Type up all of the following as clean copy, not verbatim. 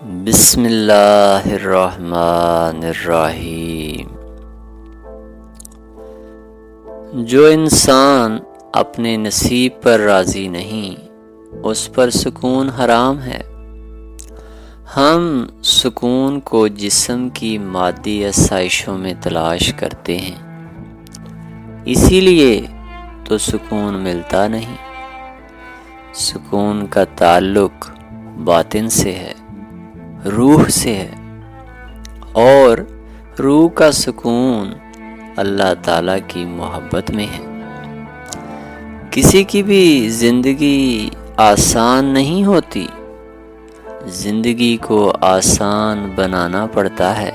بسم اللہ الرحمن الرحیم۔ جو انسان اپنے نصیب پر راضی نہیں اس پر سکون حرام ہے۔ ہم سکون کو جسم کی مادی آسائشوں میں تلاش کرتے ہیں، اسی لیے تو سکون ملتا نہیں۔ سکون کا تعلق باطن سے ہے، روح سے ہے، اور روح کا سکون اللہ تعالیٰ کی محبت میں ہے۔ کسی کی بھی زندگی آسان نہیں ہوتی، زندگی کو آسان بنانا پڑتا ہے۔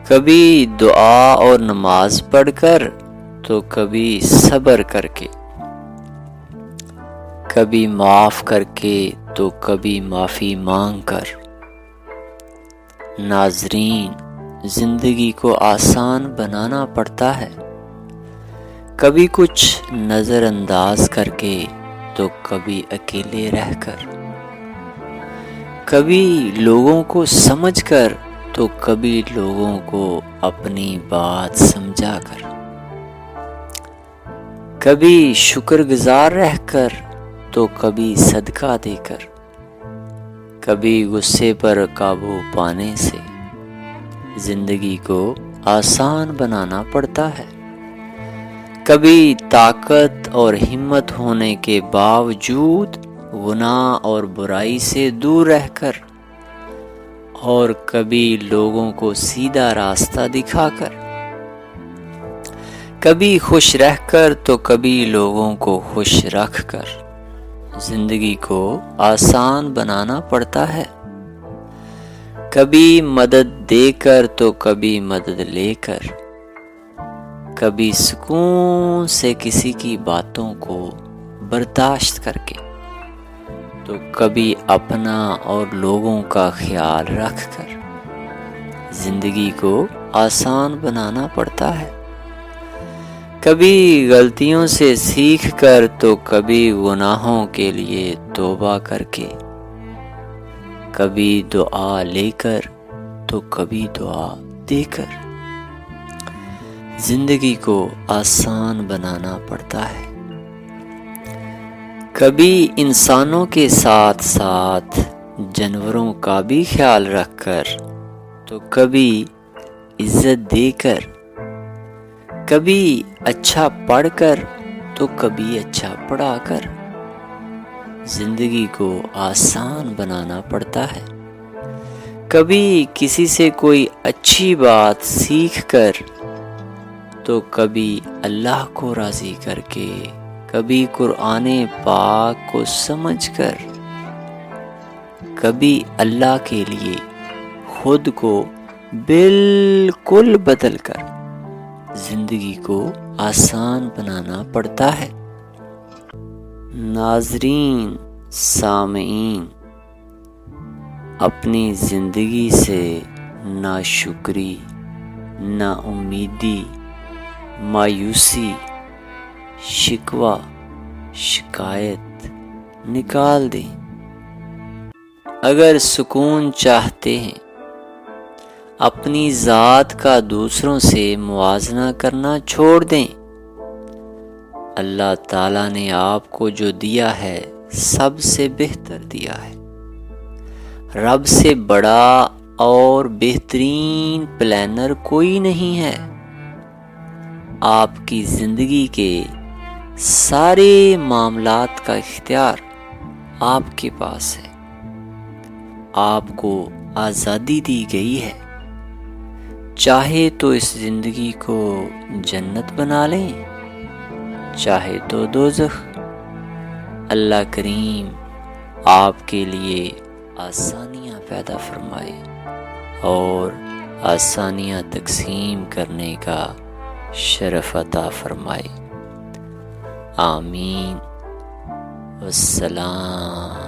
کبھی دعا اور نماز پڑھ کر تو کبھی صبر کر کے، کبھی معاف کر کے تو کبھی معافی مانگ کر۔ ناظرین، زندگی کو آسان بنانا پڑتا ہے، کبھی کچھ نظر انداز کر کے تو کبھی اکیلے رہ کر، کبھی لوگوں کو سمجھ کر تو کبھی لوگوں کو اپنی بات سمجھا کر، کبھی شکر گزار رہ کر تو کبھی صدقہ دے کر، کبھی غصے پر قابو پانے سے زندگی کو آسان بنانا پڑتا ہے۔ کبھی طاقت اور ہمت ہونے کے باوجود گناہ اور برائی سے دور رہ کر، اور کبھی لوگوں کو سیدھا راستہ دکھا کر، کبھی خوش رہ کر تو کبھی لوگوں کو خوش رکھ کر زندگی کو آسان بنانا پڑتا ہے۔ کبھی مدد دے کر تو کبھی مدد لے کر، کبھی سکون سے کسی کی باتوں کو برداشت کر کے تو کبھی اپنا اور لوگوں کا خیال رکھ کر زندگی کو آسان بنانا پڑتا ہے۔ کبھی غلطیوں سے سیکھ کر تو کبھی گناہوں کے لیے توبہ کر کے، کبھی دعا لے کر تو کبھی دعا دے کر زندگی کو آسان بنانا پڑتا ہے۔ کبھی انسانوں کے ساتھ ساتھ جانوروں کا بھی خیال رکھ کر تو کبھی عزت دے کر، کبھی اچھا پڑھ کر تو کبھی اچھا پڑھا کر زندگی کو آسان بنانا پڑتا ہے۔ کبھی کسی سے کوئی اچھی بات سیکھ کر تو کبھی اللہ کو راضی کر کے، کبھی قرآن پاک کو سمجھ کر، کبھی اللہ کے لیے خود کو بالکل بدل کر زندگی کو آسان بنانا پڑتا ہے۔ ناظرین، سامعین، اپنی زندگی سے ناشکری، نا امیدی، مایوسی، شکوہ، شکایت نکال دیں۔ اگر سکون چاہتے ہیں، اپنی ذات کا دوسروں سے موازنہ کرنا چھوڑ دیں۔ اللہ تعالیٰ نے آپ کو جو دیا ہے سب سے بہتر دیا ہے۔ رب سے بڑا اور بہترین پلانر کوئی نہیں ہے۔ آپ کی زندگی کے سارے معاملات کا اختیار آپ کے پاس ہے۔ آپ کو آزادی دی گئی ہے، چاہے تو اس زندگی کو جنت بنا لیں، چاہے تو دوزخ۔ اللہ کریم آپ کے لیے آسانیاں پیدا فرمائے اور آسانیاں تقسیم کرنے کا شرف عطا فرمائے۔ آمین۔ والسلام۔